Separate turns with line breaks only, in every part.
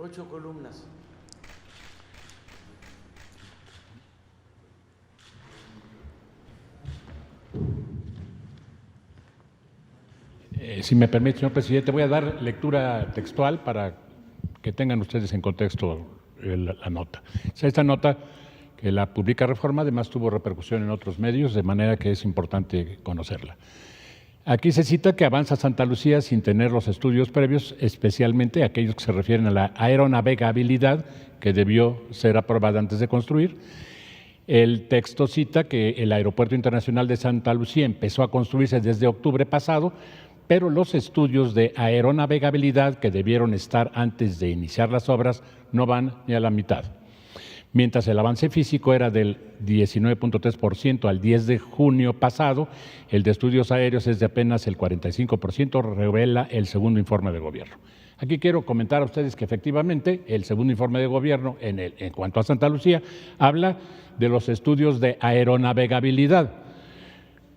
8 columnas.
Si me permite, señor presidente, voy a dar lectura textual para que tengan ustedes en contexto la nota. Esta nota, que la publica Reforma, además tuvo repercusión en otros medios, de manera que es importante conocerla. Aquí se cita que avanza Santa Lucía sin tener los estudios previos, especialmente aquellos que se refieren a la aeronavegabilidad, que debió ser aprobada antes de construir. El texto cita que el Aeropuerto Internacional de Santa Lucía empezó a construirse desde octubre pasado, pero los estudios de aeronavegabilidad que debieron estar antes de iniciar las obras no van ni a la mitad. Mientras el avance físico era del 19.3% al 10 de junio pasado, el de estudios aéreos es de apenas el 45%, revela el segundo informe de gobierno. Aquí quiero comentar a ustedes que efectivamente el segundo informe de gobierno en cuanto a Santa Lucía habla de los estudios de aeronavegabilidad,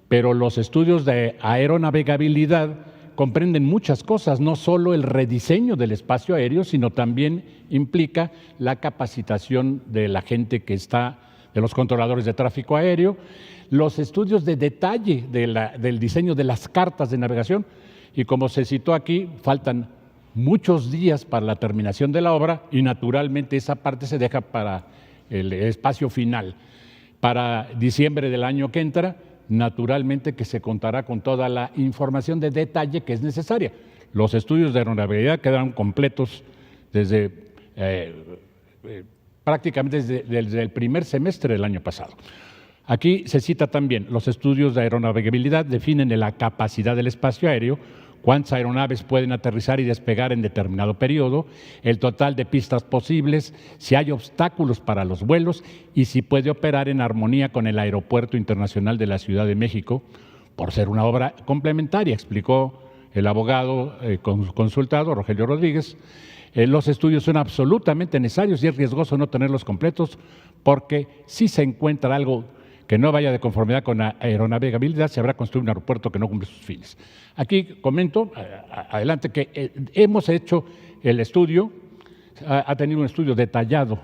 pero los estudios de aeronavegabilidad comprenden muchas cosas, no solo el rediseño del espacio aéreo, sino también implica la capacitación de la gente que está, de los controladores de tráfico aéreo, los estudios de detalle del diseño de las cartas de navegación, y como se citó aquí, faltan muchos días para la terminación de la obra y naturalmente esa parte se deja para el espacio final. Para diciembre del año que entra, naturalmente que se contará con toda la información de detalle que es necesaria. Los estudios de aeronavegabilidad quedaron completos prácticamente desde el primer semestre del año pasado. Aquí se cita también, los estudios de aeronavegabilidad definen la capacidad del espacio aéreo, cuántas aeronaves pueden aterrizar y despegar en determinado periodo, el total de pistas posibles, si hay obstáculos para los vuelos y si puede operar en armonía con el Aeropuerto Internacional de la Ciudad de México, por ser una obra complementaria, explicó el abogado consultado, Rogelio Rodríguez. Los estudios son absolutamente necesarios y es riesgoso no tenerlos completos porque si se encuentra algo que no vaya de conformidad con la aeronavegabilidad, se habrá construido un aeropuerto que no cumple sus fines. Aquí comento, adelante, que hemos hecho el estudio, ha tenido un estudio detallado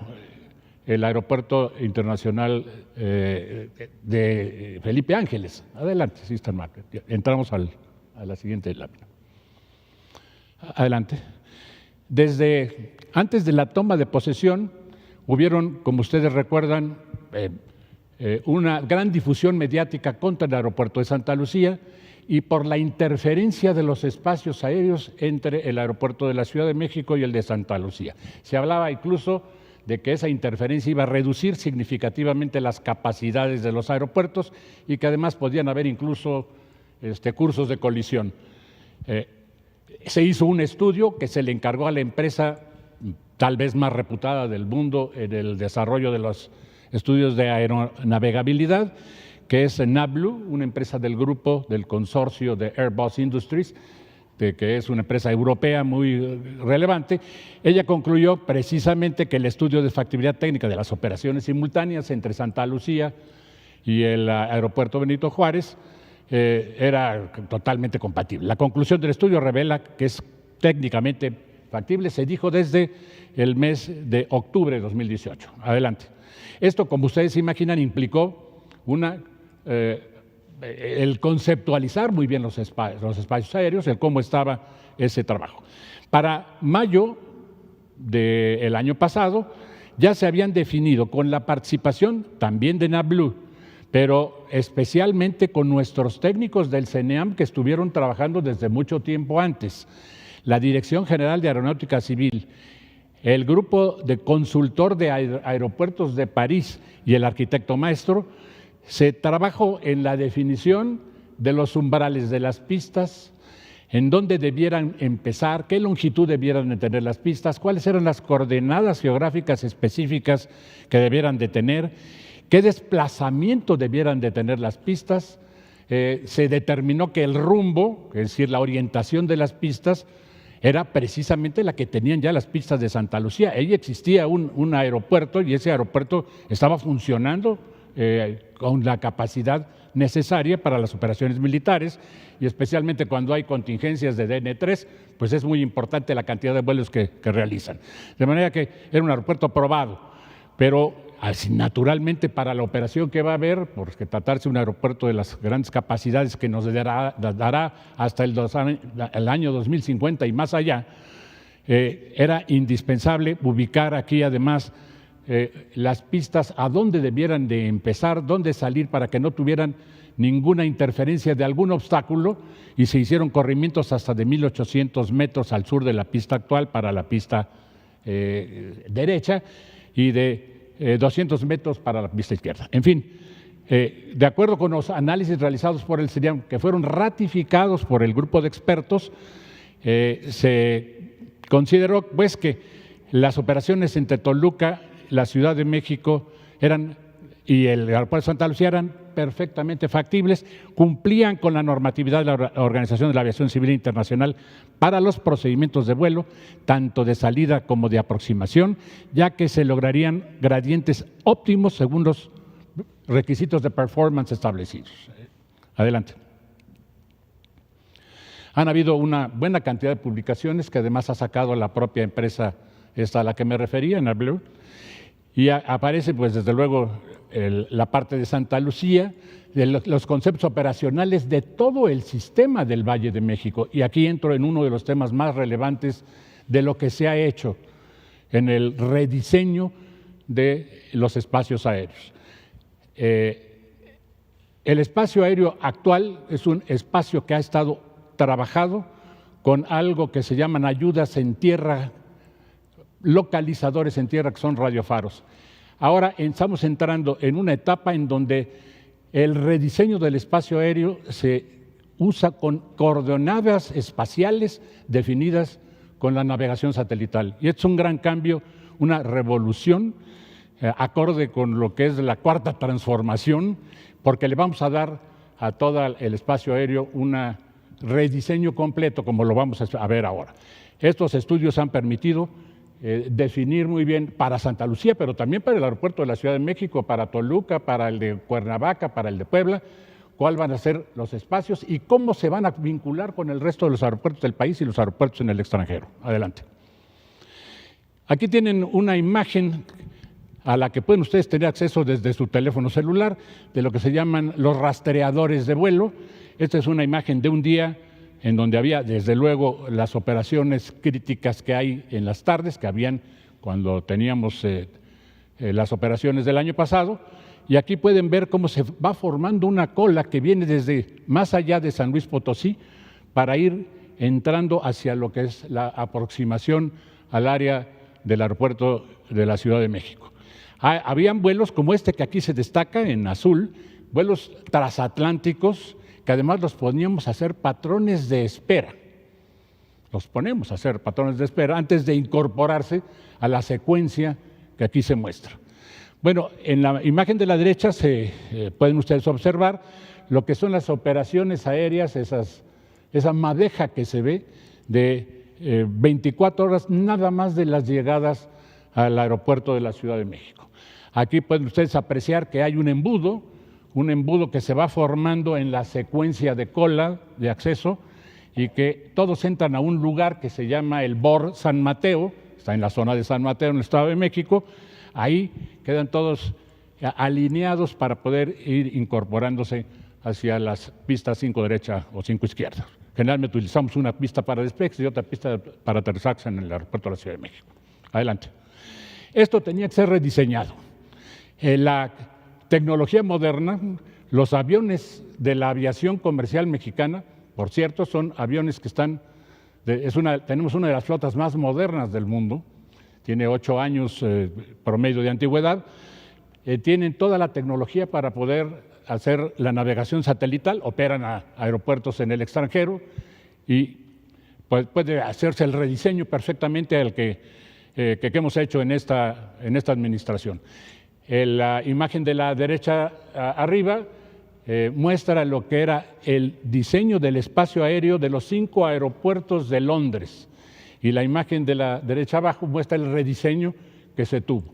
el Aeropuerto Internacional de Felipe Ángeles. Adelante, si están mal. Entramos a la siguiente lámina. Adelante. Desde antes de la toma de posesión, hubieron, como ustedes recuerdan, una gran difusión mediática contra el aeropuerto de Santa Lucía y por la interferencia de los espacios aéreos entre el aeropuerto de la Ciudad de México y el de Santa Lucía. Se hablaba incluso de que esa interferencia iba a reducir significativamente las capacidades de los aeropuertos y que además podían haber incluso cursos de colisión. Se hizo un estudio que se le encargó a la empresa tal vez más reputada del mundo en el desarrollo de los estudios de aeronavegabilidad, que es NABLU, una empresa del grupo del consorcio de Airbus Industries, que es una empresa europea muy relevante. Ella concluyó precisamente que el estudio de factibilidad técnica de las operaciones simultáneas entre Santa Lucía y el aeropuerto Benito Juárez era totalmente compatible. La conclusión del estudio revela que es técnicamente factible, se dijo desde el mes de octubre de 2018. Adelante. Esto, como ustedes se imaginan, implicó el conceptualizar muy bien los espacios aéreos, el cómo estaba ese trabajo. Para mayo del año pasado ya se habían definido con la participación también de NABLU, pero especialmente con nuestros técnicos del CENEAM que estuvieron trabajando desde mucho tiempo antes, la Dirección General de Aeronáutica Civil, el grupo de consultor de aeropuertos de París y el arquitecto maestro, se trabajó en la definición de los umbrales de las pistas, en dónde debieran empezar, qué longitud debieran de tener las pistas, cuáles eran las coordenadas geográficas específicas que debieran de tener, qué desplazamiento debieran de tener las pistas. Se determinó que el rumbo, es decir, la orientación de las pistas, era precisamente la que tenían ya las pistas de Santa Lucía. Ahí existía un aeropuerto y ese aeropuerto estaba funcionando con la capacidad necesaria para las operaciones militares y especialmente cuando hay contingencias de DN3, pues es muy importante la cantidad de vuelos que realizan. De manera que era un aeropuerto probado, pero así, naturalmente para la operación que va a haber, porque tratarse de un aeropuerto de las grandes capacidades que nos dará hasta el año 2050 y más allá, era indispensable ubicar aquí además las pistas a dónde debieran de empezar, dónde salir para que no tuvieran ninguna interferencia de algún obstáculo, y se hicieron corrimientos hasta de 1.800 metros al sur de la pista actual para la pista derecha y de 200 metros para la pista izquierda. En fin, de acuerdo con los análisis realizados por el CENIAM, que fueron ratificados por el grupo de expertos, se consideró pues que las operaciones entre Toluca, la Ciudad de México y el aeropuerto de Santa Lucía eran perfectamente factibles, cumplían con la normatividad de la Organización de la Aviación Civil Internacional para los procedimientos de vuelo, tanto de salida como de aproximación, ya que se lograrían gradientes óptimos según los requisitos de performance establecidos. Adelante. Han habido una buena cantidad de publicaciones que además ha sacado la propia empresa esta a la que me refería, en Blue, y aparece pues desde luego la parte de Santa Lucía, de los conceptos operacionales de todo el sistema del Valle de México. Y aquí entro en uno de los temas más relevantes de lo que se ha hecho en el rediseño de los espacios aéreos. El espacio aéreo actual es un espacio que ha estado trabajado con algo que se llaman ayudas en tierra, localizadores en tierra, que son radiofaros. Ahora estamos entrando en una etapa en donde el rediseño del espacio aéreo se usa con coordenadas espaciales definidas con la navegación satelital. Y esto es un gran cambio, una revolución, acorde con lo que es la cuarta transformación, porque le vamos a dar a todo el espacio aéreo un rediseño completo, como lo vamos a ver ahora. Estos estudios han permitido definir muy bien para Santa Lucía, pero también para el aeropuerto de la Ciudad de México, para Toluca, para el de Cuernavaca, para el de Puebla, cuáles van a ser los espacios y cómo se van a vincular con el resto de los aeropuertos del país y los aeropuertos en el extranjero. Adelante. Aquí tienen una imagen a la que pueden ustedes tener acceso desde su teléfono celular, de lo que se llaman los rastreadores de vuelo. Esta es una imagen de un día en donde había, desde luego, las operaciones críticas que hay en las tardes, que habían cuando teníamos las operaciones del año pasado, y aquí pueden ver cómo se va formando una cola que viene desde más allá de San Luis Potosí para ir entrando hacia lo que es la aproximación al área del aeropuerto de la Ciudad de México. Habían vuelos como este que aquí se destaca en azul, vuelos transatlánticos, que además los poníamos a hacer patrones de espera. Los ponemos a hacer patrones de espera antes de incorporarse a la secuencia que aquí se muestra. Bueno, en la imagen de la derecha pueden ustedes observar lo que son las operaciones aéreas, esa madeja que se ve de 24 horas nada más de las llegadas al aeropuerto de la Ciudad de México. Aquí pueden ustedes apreciar que hay un embudo que se va formando en la secuencia de cola de acceso y que todos entran a un lugar que se llama el BOR San Mateo, está en la zona de San Mateo, en el Estado de México. Ahí quedan todos alineados para poder ir incorporándose hacia las pistas 5 derecha o 5 izquierda. Generalmente utilizamos una pista para despegue y otra pista para aterrizaje en el aeropuerto de la Ciudad de México. Adelante. Esto tenía que ser rediseñado. La tecnología moderna, los aviones de la aviación comercial mexicana, por cierto, son aviones que tenemos una de las flotas más modernas del mundo, tiene 8 años promedio de antigüedad, tienen toda la tecnología para poder hacer la navegación satelital, operan a aeropuertos en el extranjero y puede hacerse el rediseño perfectamente al que hemos hecho en esta administración. La imagen de la derecha arriba muestra lo que era el diseño del espacio aéreo de los 5 aeropuertos de Londres y la imagen de la derecha abajo muestra el rediseño que se tuvo.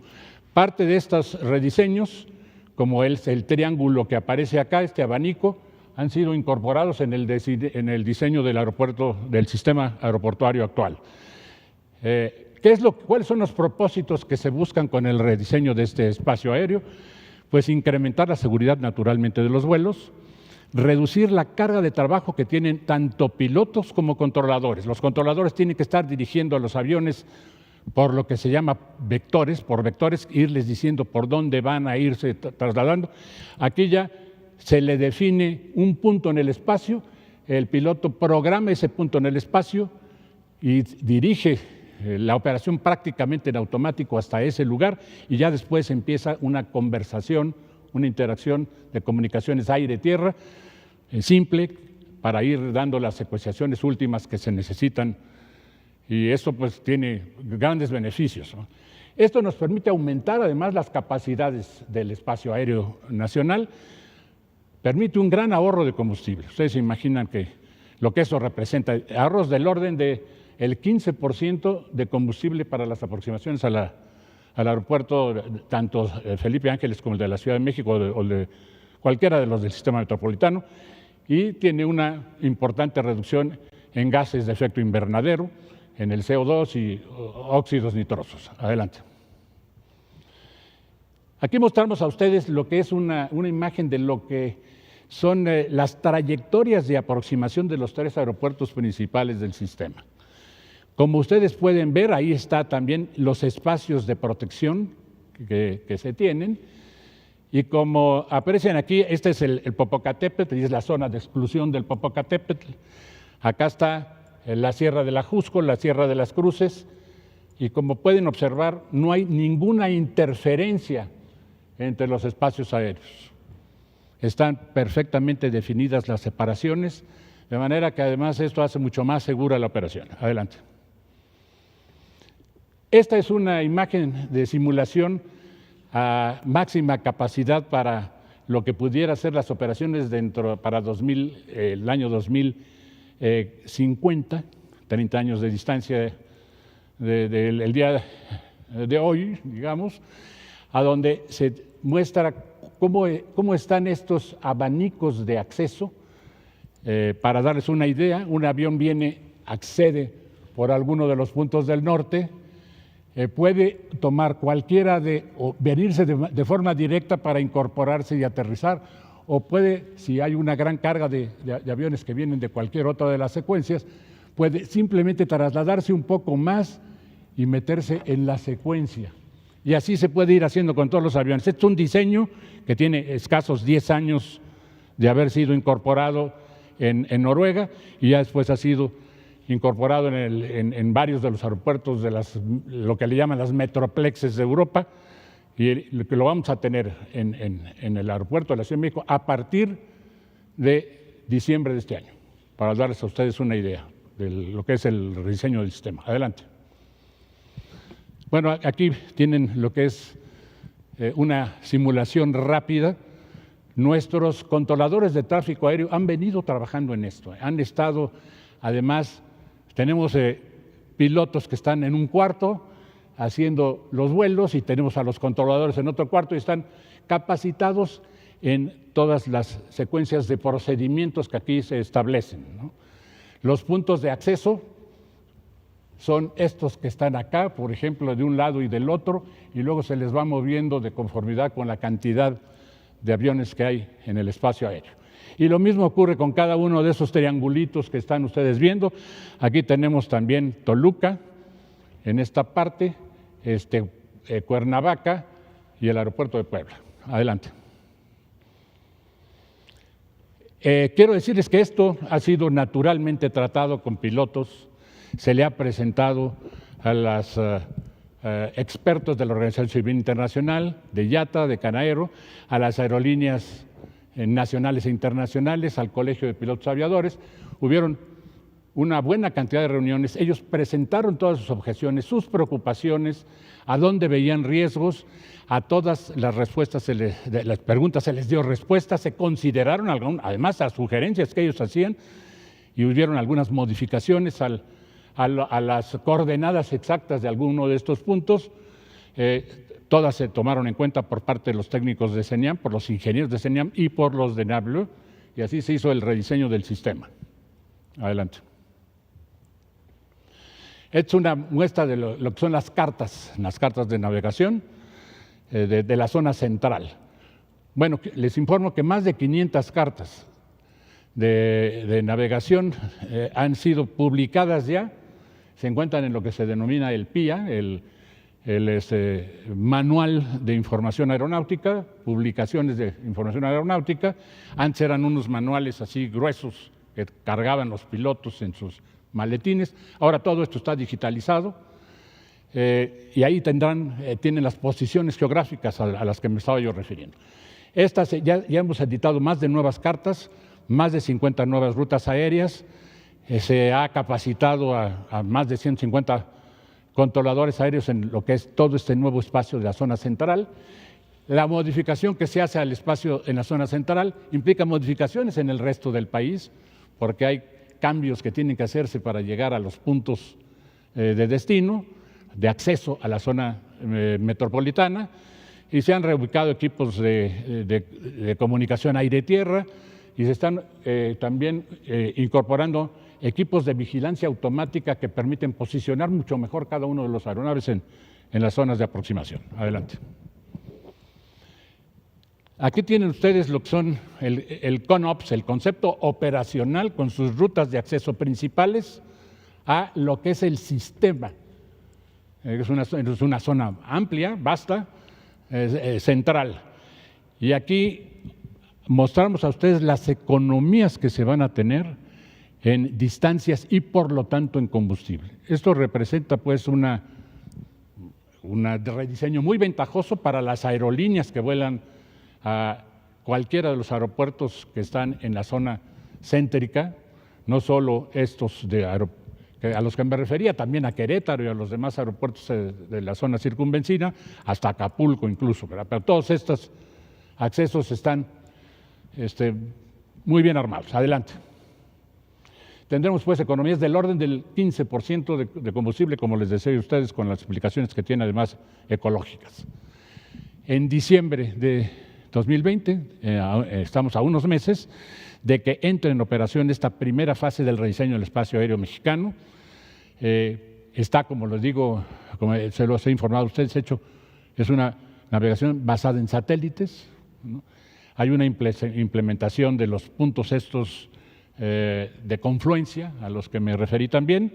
Parte de estos rediseños como el triángulo que aparece acá, este abanico, han sido incorporados en el diseño del aeropuerto, del sistema aeroportuario actual. ¿Cuáles son los propósitos que se buscan con el rediseño de este espacio aéreo? Pues incrementar la seguridad naturalmente de los vuelos, reducir la carga de trabajo que tienen tanto pilotos como controladores. Los controladores tienen que estar dirigiendo a los aviones por lo que se llama vectores, por vectores, irles diciendo por dónde van a irse trasladando. Aquí ya se le define un punto en el espacio, el piloto programa ese punto en el espacio y dirige la operación prácticamente en automático hasta ese lugar, y ya después empieza una conversación, una interacción de comunicaciones aire-tierra simple para ir dando las secuenciaciones últimas que se necesitan, y esto pues tiene grandes beneficios, ¿no? Esto nos permite aumentar además las capacidades del espacio aéreo nacional, permite un gran ahorro de combustible. Ustedes se imaginan que lo que eso representa, ahorros del orden de el 15% de combustible para las aproximaciones al aeropuerto, tanto Felipe Ángeles como el de la Ciudad de México o de cualquiera de los del sistema metropolitano, y tiene una importante reducción en gases de efecto invernadero, en el CO2 y óxidos nitrosos. Adelante. Aquí mostramos a ustedes lo que es una imagen de lo que son las trayectorias de aproximación de los 3 aeropuertos principales del sistema. Como ustedes pueden ver, ahí está también los espacios de protección que se tienen, y como aprecian aquí, este es el Popocatépetl, y es la zona de exclusión del Popocatépetl. Acá está la Sierra del Ajusco, la Sierra de las Cruces, y como pueden observar, no hay ninguna interferencia entre los espacios aéreos. Están perfectamente definidas las separaciones, de manera que además esto hace mucho más segura la operación. Adelante. Esta es una imagen de simulación a máxima capacidad para lo que pudiera ser las operaciones para el año 2050, 30 años de distancia del día de hoy, digamos, a donde se muestra cómo están estos abanicos de acceso. Para darles una idea, un avión accede por alguno de los puntos del norte, puede tomar cualquiera o venirse de forma directa para incorporarse y aterrizar, o puede, si hay una gran carga de aviones que vienen de cualquier otra de las secuencias, puede simplemente trasladarse un poco más y meterse en la secuencia. Y así se puede ir haciendo con todos los aviones. Este es un diseño que tiene escasos 10 años de haber sido incorporado en Noruega, y ya después ha sido incorporado en varios de los aeropuertos de lo que le llaman las metroplexes de Europa, y que lo vamos a tener en el aeropuerto de la Ciudad de México a partir de diciembre de este año, para darles a ustedes una idea de lo que es el rediseño del sistema. Adelante. Bueno, aquí tienen lo que es una simulación rápida. Nuestros controladores de tráfico aéreo han venido trabajando en esto. Han estado, además, tenemos pilotos que están en un cuarto haciendo los vuelos, y tenemos a los controladores en otro cuarto, y están capacitados en todas las secuencias de procedimientos que aquí se establecen, ¿no? Los puntos de acceso son estos que están acá, por ejemplo, de un lado y del otro, y luego se les va moviendo de conformidad con la cantidad de aviones que hay en el espacio aéreo. Y lo mismo ocurre con cada uno de esos triangulitos que están ustedes viendo. Aquí tenemos también Toluca, en esta parte, Cuernavaca y el aeropuerto de Puebla. Adelante. Quiero decirles que esto ha sido naturalmente tratado con pilotos, se le ha presentado a los expertos de la Organización Civil Internacional, de IATA, de Canaero, a las aerolíneas nacionales e internacionales, al Colegio de Pilotos Aviadores. Hubieron una buena cantidad de reuniones. Ellos presentaron todas sus objeciones, sus preocupaciones, a dónde veían riesgos. A todas las respuestas, las preguntas se les dio respuesta, se consideraron además las sugerencias que ellos hacían, y hubieron algunas modificaciones a las coordenadas exactas de alguno de estos puntos. Todas se tomaron en cuenta por parte de los técnicos de CENIAM, por los ingenieros de CENIAM y por los de NABLU, y así se hizo el rediseño del sistema. Adelante. Esta es una muestra de lo que son las cartas de navegación de la zona central. Bueno, les informo que más de 500 cartas de navegación han sido publicadas ya, se encuentran en lo que se denomina el PIA, el Manual de Información Aeronáutica, publicaciones de información aeronáutica. Antes eran unos manuales así gruesos que cargaban los pilotos en sus maletines. Ahora todo esto está digitalizado y ahí tienen las posiciones geográficas a las que me estaba yo refiriendo. Ya hemos editado más de nuevas cartas, más de 50 nuevas rutas aéreas, se ha capacitado a más de 150 controladores aéreos en lo que es todo este nuevo espacio de la zona central. La modificación que se hace al espacio en la zona central implica modificaciones en el resto del país, porque hay cambios que tienen que hacerse para llegar a los puntos de destino, de acceso a la zona metropolitana, y se han reubicado equipos de comunicación aire-tierra y se están también incorporando equipos de vigilancia automática que permiten posicionar mucho mejor cada uno de los aeronaves en las zonas de aproximación. Adelante. Aquí tienen ustedes lo que son el CONOPS, el concepto operacional con sus rutas de acceso principales a lo que es el sistema. Es una zona amplia, vasta, central. Y aquí mostramos a ustedes las economías que se van a tener en distancias y por lo tanto en combustible. Esto representa pues un rediseño muy ventajoso para las aerolíneas que vuelan a cualquiera de los aeropuertos que están en la zona céntrica, no solo estos a los que me refería, también a Querétaro y a los demás aeropuertos de la zona circunvencina, hasta Acapulco incluso, ¿verdad? Pero todos estos accesos están muy bien armados. Adelante. Tendremos pues economías del orden del 15% de combustible, como les decía a ustedes, con las implicaciones que tiene además ecológicas. En diciembre de 2020, estamos a unos meses de que entre en operación esta primera fase del rediseño del espacio aéreo mexicano. Está, como les digo, como se los he informado a ustedes, es una navegación basada en satélites, ¿no? Hay una implementación de los puntos estos de confluencia, a los que me referí también,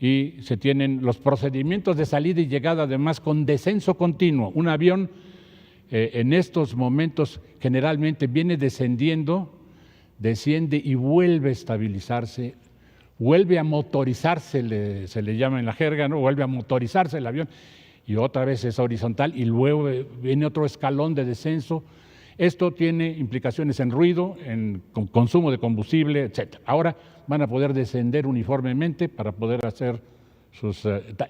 y se tienen los procedimientos de salida y llegada, además con descenso continuo. Un avión en estos momentos generalmente viene descendiendo, desciende y vuelve a estabilizarse, vuelve a motorizarse, se le llama en la jerga, ¿no? Vuelve a motorizarse el avión y otra vez es horizontal y luego viene otro escalón de descenso. Esto tiene implicaciones en ruido, en consumo de combustible, etc. Ahora van a poder descender uniformemente para poder hacer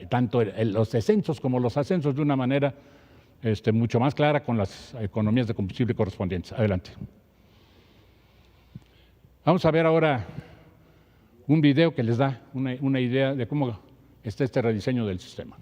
tanto los descensos como los ascensos de una manera mucho más clara con las economías de combustible correspondientes. Adelante. Vamos a ver ahora un video que les da una idea de cómo está este rediseño del sistema.